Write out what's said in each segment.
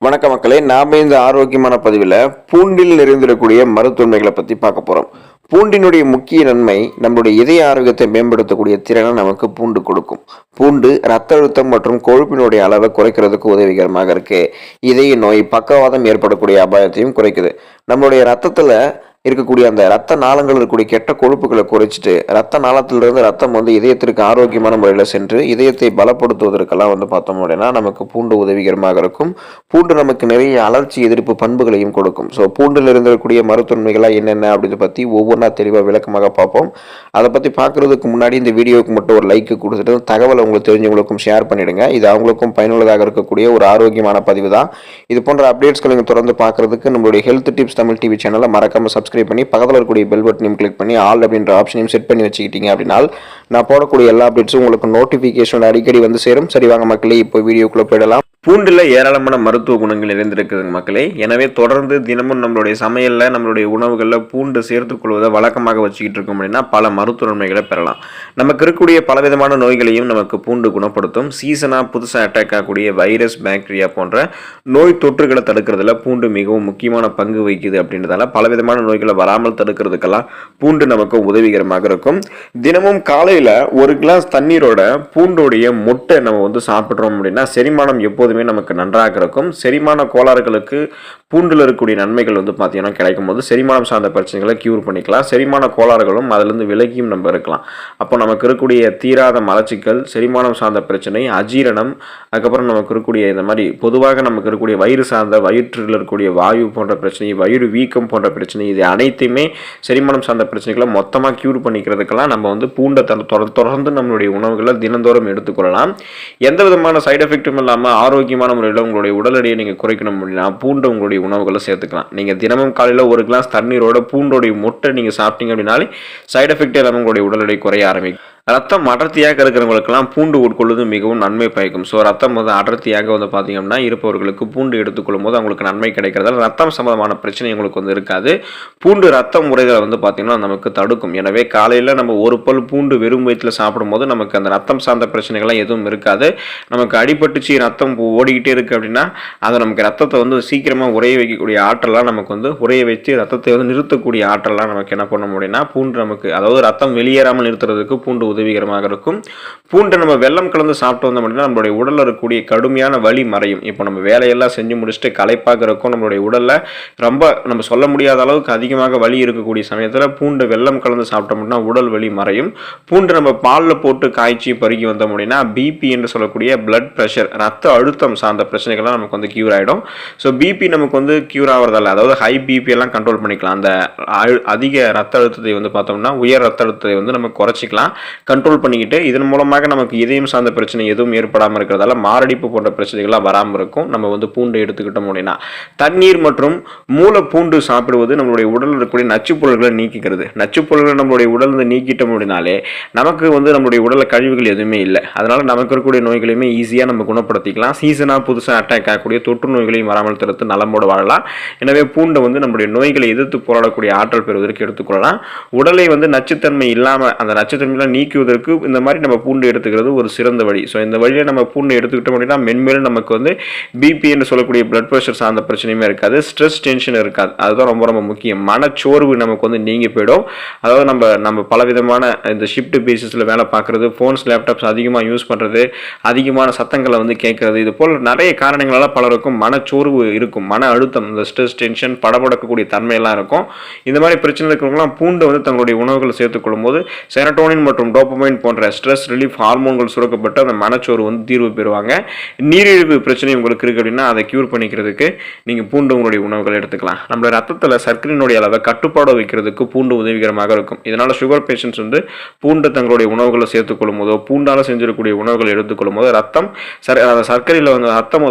வணக்க மக்களே, நாம இந்த ஆரோக்கியமான பதிவில் பூண்டில் நிறைந்திருக்கக்கூடிய மருத்துவமைகளை பற்றி பார்க்க போகிறோம். பூண்டினுடைய முக்கிய நன்மை நம்மளுடைய இதய ஆரோக்கியத்தை மேம்படுத்தக்கூடிய திறனை நமக்கு பூண்டு கொடுக்கும். பூண்டு ரத்த அழுத்தம் மற்றும் கொழுப்பினுடைய அளவை குறைக்கிறதுக்கு உதவிகரமாக இருக்கு. இதய நோய், பக்கவாதம் ஏற்படக்கூடிய அபாயத்தையும் குறைக்குது. நம்மளுடைய ரத்தத்தில் இருக்கக்கூடிய அந்த ரத்த நாளங்கள் இருக்கக்கூடிய கெட்ட கொழுப்புகளை குறைச்சிட்டு ரத்த நாளத்திலிருந்து ரத்தம் இதயத்திற்கு ஆரோக்கியமான முறையில் சென்று இதயத்தை பலப்படுத்துவதற்கெல்லாம் பார்த்தோம் அப்படின்னா நமக்கு பூண்டு உதவிகரமாக இருக்கும். பூண்டு நமக்கு நிறைய அலர்ச்சி எதிர்ப்பு பண்புகளையும் கொடுக்கும். ஸோ பூண்டில் இருந்திருக்கக்கூடிய மருத்துவமைகளாக என்னென்ன அப்படின்னு பற்றி ஒவ்வொன்றா தெளிவாக விளக்கமாக பார்ப்போம். அதை பற்றி பார்க்குறதுக்கு முன்னாடி இந்த வீடியோவுக்கு மட்டும் ஒரு லைக் கொடுத்துட்டு தகவலை உங்களுக்கு தெரிஞ்சவங்களுக்கும் ஷேர் பண்ணிடுங்க. இது அவங்களுக்கும் பயனுள்ளதாக இருக்கக்கூடிய ஒரு ஆரோக்கியமான பதிவு தான். இது போன்ற அப்டேட்ஸ்களை நீங்கள் தொடர்ந்து பார்க்குறதுக்கு நம்மளுடைய ஹெல்த் டிப்ஸ் தமிழ் டிவி சேனலை மறக்காமல் சப்ஸ்கிரைப் பண்ணி பக்கத்தில் இருக்கக்கூடிய பெல் பட்டனையும் கிளிக் பண்ணி ஆல் அப்படின்ற ஆப்ஷனையும் செட் பண்ணி வச்சுக்கிட்டீங்க அப்படின்னா நான் போடக்கூடிய எல்லா அப்டேட்ஸும் உங்களுக்கு நோட்டிஃபிகேஷன் அடிக்கடி சேரும். சரி வாங்க மக்களே, இப்போ வீடியோக்குள்ளே போயிடலாம். பூண்டில் ஏராளமான மருத்துவ குணங்கள் நிறைந்திருக்குதுங்க மக்களே. எனவே தொடர்ந்து தினமும் நம்மளுடைய சமையலில் நம்மளுடைய உணவுகளில் பூண்டு சேர்த்துக்கொள்வதை வழக்கமாக வச்சுக்கிட்டு இருக்கோம் அப்படின்னா பல மருத்துவ நன்மைகளை பெறலாம். நமக்கு இருக்கக்கூடிய பலவிதமான நோய்களையும் நமக்கு பூண்டு குணப்படுத்தும். சீசனாக புதுசாக அட்டாக் ஆகக்கூடிய வைரஸ், பாக்டீரியா போன்ற நோய் தொற்றுகளை தடுக்கிறதுல பூண்டு மிகவும் முக்கியமான பங்கு வகிக்குது. அப்படின்றதால பலவிதமான நோய்களை வராமல் தடுக்கிறதுக்கெல்லாம் பூண்டு நமக்கு உதவிகரமாக இருக்கும். தினமும் காலையில் ஒரு கிளாஸ் தண்ணீரோட பூண்டோடைய மொட்டை நம்ம சாப்பிட்றோம் அப்படின்னா செரிமானம் எப்போது நமக்கு நன்றாக இருக்கும். செரிமான கோளாறுகளுக்கு பூண்டில் இருக்கக்கூடிய நன்மைகள் பார்த்தீங்கன்னா கிடைக்கும் போது செரிமானம் சார்ந்த பிரச்சனைகளை கியூர் பண்ணிக்கலாம். செரிமான கோளாறுகளும் அதிலிருந்து விலகியும் நம்ம இருக்கலாம். அப்போ நமக்கு இருக்கக்கூடிய தீராத மலச்சிக்கல், செரிமானம் சார்ந்த பிரச்சனை, அஜீரணம், அதுக்கப்புறம் நமக்கு இருக்கக்கூடிய இந்த மாதிரி பொதுவாக நமக்கு இருக்கக்கூடிய வயிறு சார்ந்த வயிற்றில் இருக்கக்கூடிய வாயு போன்ற பிரச்சனை, வயிறு வீக்கம் போன்ற பிரச்சனை, இது அனைத்தையுமே செரிமானம் சார்ந்த பிரச்சனைகளை மொத்தமாக கியூர் பண்ணிக்கிறதுக்கெல்லாம் நம்ம பூண்டை தொடர்ந்து நம்மளுடைய உணவுகளை தினந்தோறும் எடுத்துக்கொள்ளலாம். எந்த விதமான சைடு எஃபெக்டும் இல்லாமல் ஆரோக்கியமான முறையில் உங்களுடைய உடல் எடையை நீங்கள் குறைக்கணும் அப்படின்னா பூண்டு உங்களுடைய உணவுகளை சேர்த்துக்கலாம். நீங்கள் தினமும் காலையில் ஒரு கிளாஸ் தண்ணீரோட பூண்டோடைய மொட்டை நீங்கள் சாப்பிட்டீங்க அப்படின்னாலே சைடு எஃபெக்ட் இல்லாமல் உங்களுடைய உடல் எடை குறைய ஆரம்பிக்கும். ரத்தம் அடர்த்தியாக இருக்கிறவங்களுக்கெல்லாம் பூண்டு உட்கொள்வது மிகவும் நன்மை பயக்கும். ஸோ ரத்தம் அடர்த்தியாக பார்த்தீங்கன்னா இருப்பவர்களுக்கு பூண்டு எடுத்துக்கொள்ளும் போது அவங்களுக்கு நன்மை கிடைக்கிறதால ரத்தம் சம்பந்தமான பிரச்சனை உங்களுக்கு இருக்காது. பூண்டு ரத்தம் முறைகளை பார்த்தீங்கன்னா நமக்கு தடுக்கும். எனவே காலையில் நம்ம ஒரு பல் பூண்டு வெறும் வயிற்றில் சாப்பிடும்போது நமக்கு அந்த ரத்தம் சார்ந்த பிரச்சனைகள்லாம் எதுவும் இருக்காது. நமக்கு அடிபட்டுச்சு ரத்தம் ஓடிக்கிட்டே இருக்குது அப்படின்னா அதை நமக்கு ரத்தத்தை சீக்கிரமாக உரைய வைக்கக்கூடிய ஆற்றலாம் நமக்கு உரைய வச்சு ரத்தத்தை நிறுத்தக்கூடிய ஆற்றலாம் நமக்கு என்ன பண்ண முடியும்னா பூண்டு நமக்கு, அதாவது ரத்தம் வெளியேறாமல் நிறுத்துறதுக்கு பூண்டு உதவிகரமாக இருக்கும். பூண்டை நம்ம வெல்லம் கலந்து சாப்பிட்டு வந்தோம் அப்படின்னா நம்மளுடைய உடலில் இருக்கக்கூடிய கடுமையான வலி மறையும். இப்போ நம்ம வேலையெல்லாம் செஞ்சு முடிச்சுட்டு களைப்பாக இருக்கும், நம்மளுடைய உடலில் ரொம்ப நம்ம சொல்ல முடியாத அளவுக்கு அதிகமாக வலி இருக்கக்கூடிய சமயத்தில் பூண்டை வெல்லம் கலந்து சாப்பிட்டோம் அப்படின்னா உடல் வலி மறையும். பூண்டு நம்ம பாலில் போட்டு காய்ச்சி பருகி வந்தோம் அப்படின்னா பிபி என்று சொல்லக்கூடிய பிளட் ப்ரெஷர், ரத்த அழுத்தம் சார்ந்த பிரச்சனைகள்லாம் நமக்கு கியூர் ஆகிடும். ஸோ பிபி நமக்கு கியூர் ஆகிறதால, அதாவது ஹை பிபி எல்லாம் கண்ட்ரோல் பண்ணிக்கலாம். அந்த அதிக ரத்த அழுத்தத்தை பார்த்தோம்னா உயர் ரத்த அழுத்தத்தை நம்ம குறைச்சிக்கலாம், கண்ட்ரோல் பண்ணிக்கிட்டு இதன் மூலமாக நமக்கு இதயம் சார்ந்த பிரச்சனை எதுவும் ஏற்படாமல் இருக்கிறதால மாரடைப்பு போன்ற பிரச்சனைகள்லாம் வராமல் இருக்கும். நம்ம பூண்டை எடுத்துக்கிட்டோம் அப்படின்னா தண்ணீர் மற்றும் மூல பூண்டு சாப்பிடுவது நம்மளுடைய உடலில் இருக்கக்கூடிய நச்சு பொருள்களை நீக்கிக்கிறது. நச்சு பொருள்களை நம்மளுடைய உடல் நீக்கிட்டோம் அப்படின்னாலே நமக்கு நம்மளுடைய உடலில் கழிவுகள் எதுவுமே இல்லை. அதனால நமக்கு இருக்கக்கூடிய நோய்களையுமே ஈஸியாக நம்ம குணப்படுத்திக்கலாம். சீசனாக புதுசாக அட்டாக் ஆகக்கூடிய தொற்று நோய்களையும் வராமல் தடுத்து நலமோடு வாழலாம். எனவே பூண்டை நம்மளுடைய நோய்களை எதிர்த்து போராடக்கூடிய ஆற்றல் பெறுவதற்கு எடுத்துக்கொள்ளலாம். உடலை நச்சுத்தன்மை இல்லாமல் அந்த நச்சுத்தன்மையெல்லாம் நீக்குவதற்கு இந்த மாதிரி நம்ம பூண்டு எடுத்துக்கிறது ஒரு சிறந்த வழி. ஸோ இந்த வழியை நம்ம பூண்டு எடுத்துக்கிட்டோம் அப்படின்னா மென்மேலும் நமக்கு பிபி என்று சொல்லக்கூடிய பிளட் ப்ரெஷர் சார்ந்த பிரச்சனையுமே இருக்காது, ஸ்ட்ரெஸ் டென்ஷன் இருக்காது. அதுதான் ரொம்ப ரொம்ப முக்கியம். மனச்சோர்வு நமக்கு நீங்கி போயிடும். அதாவது நம்ம பலவிதமான இந்த ஷிஃப்ட் பேசிஸில் வேலை பார்க்குறது, ஃபோன்ஸ் லேப்டாப்ஸ் அதிகமாக யூஸ் பண்ணுறது, அதிகமான சத்தங்களை கேட்கறது, இது போல் நிறைய காரணங்களால் பலருக்கும் மனச்சோர்வு இருக்கும், மன அழுத்தம், இந்த ஸ்ட்ரெஸ் டென்ஷன், படபடக்கக்கூடிய தன்மையெல்லாம் இருக்கும். இந்த மாதிரி பிரச்சனை இருக்கிறவங்களாம் பூண்டு தங்களுடைய உணவுகளை சேர்த்துக்கொள்ளும் போது செரட்டோனின் மற்றும் டோபமைன் போன்ற ஸ்ட்ரெஸ் ரிலீஃப் ஹார்மோன்கள் சுரக்கப்பட்டு அந்த மனச்சோர்வு தீர்வு பெறுவாங்க. நீரிழிவு பிரச்சனை உங்களுக்கு இருக்கு அப்படின்னா அதை கியூர் பண்ணிக்கிறதுக்கு நீங்கள் பூண்டு உங்களுடைய உணவுகளை எடுத்துக்கலாம். நம்ம ரத்தத்தில் சர்க்கரையினுடைய அளவை கட்டுப்பாடு வைக்கிறதுக்கு பூண்டு உதவிகரமாக இருக்கும். இதனால் சுகர் பேஷண்ட்ஸ் பூண்டு தங்களுடைய உணவுகளை சேர்த்துக்கொள்ளும் போதோ பூண்டால் செஞ்சிருக்கக்கூடிய உணவுகளை எடுத்துக்கொள்ளும் போது ரத்தம் சர்க்கரையில்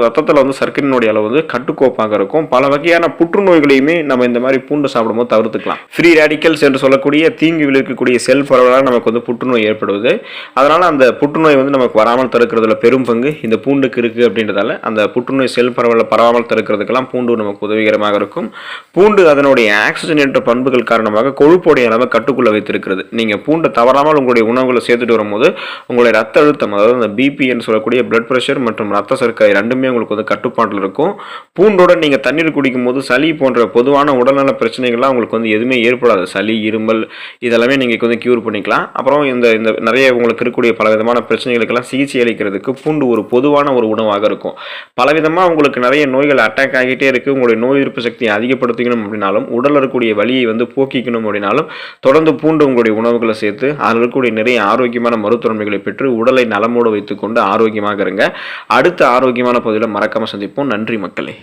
ரத்தத்தில் சர்க்கரையினுடைய அளவு கட்டுக்கோப்பாக இருக்கும். பல வகையான புற்றுநோய்களையுமே நம்ம இந்த மாதிரி பூண்டு சாப்பிடும்போது தவிர்த்துக்கலாம். ஃப்ரீ ரேடிக்கல்ஸ் என்று சொல்லக்கூடிய தீங்கு விளைவிக்கக்கூடிய செல் பரவலாக நமக்கு புற்றுநோய் புற்றுநோய் ஏற்படுவது. அதனால் அந்த புற்றுநோய் வந்து நமக்கு வராமல் தடுக்கிறதுல பெரும் பங்கு இந்த பூண்டுக்கு இருக்குது. அப்படின்றதால அந்த புற்றுநோய் செல் பரவாமல் தடுக்கிறதுக்கெல்லாம் பூண்டு நமக்கு உதவிகரமாக இருக்கும். பூண்டு அதனுடைய ஆக்சிஜனேற்ற பண்புகள் காரணமாக கொழுப்புடைய அளவை கட்டுக்குள்ளே வைத்திருக்கிறது. நீங்கள் பூண்டை தவறாமல் உங்களுடைய உணவுகளை சேர்த்துட்டு வரும்போது உங்களுடைய ரத்த அழுத்தம், அதாவது அந்த பிபின்னு சொல்லக்கூடிய பிளட் ப்ரெஷர் மற்றும் ரத்த சர்க்கரை ரெண்டுமே உங்களுக்கு வந்து கட்டுப்பாட்டில் இருக்கும். பூண்டோட நீங்கள் தண்ணீர் குடிக்கும் போது சளி போன்ற பொதுவான உடல்நல பிரச்சனைகள்லாம் உங்களுக்கு வந்து எதுவுமே ஏற்படாது. சளி, இருமல் இதெல்லாமே நீங்கள் வந்து க்யூர் பண்ணிக்கலாம். அப்புறம் இந்த நிறைய உங்களுக்கு இருக்கக்கூடிய பல விதமான பிரச்சனைகளுக்கெல்லாம் சிகிச்சை அளிக்கிறதுக்கு பூண்டு ஒரு பொதுவான ஒரு உணவாக இருக்கும். பலவிதமாக உங்களுக்கு நிறைய நோய்கள் அட்டாக் ஆகிட்டே இருக்குது. உங்களுடைய நோய் எதிர்ப்பு சக்தியை அதிகப்படுத்திக்கணும் அப்படின்னாலும், உடலில் இருக்கக்கூடிய வலியை வந்து போக்கிக்கணும் அப்படின்னாலும் தொடர்ந்து பூண்டு உங்களுடைய உணவுகளை சேர்த்து அதில் இருக்கக்கூடிய நிறைய ஆரோக்கியமான மருத்துவமைகளை பெற்று உடலை நலமோடு வைத்துக்கொண்டு ஆரோக்கியமாக இருங்க. அடுத்த ஆரோக்கியமான பகுதியில் மறக்காமல் சந்திப்போம். நன்றி மக்களே.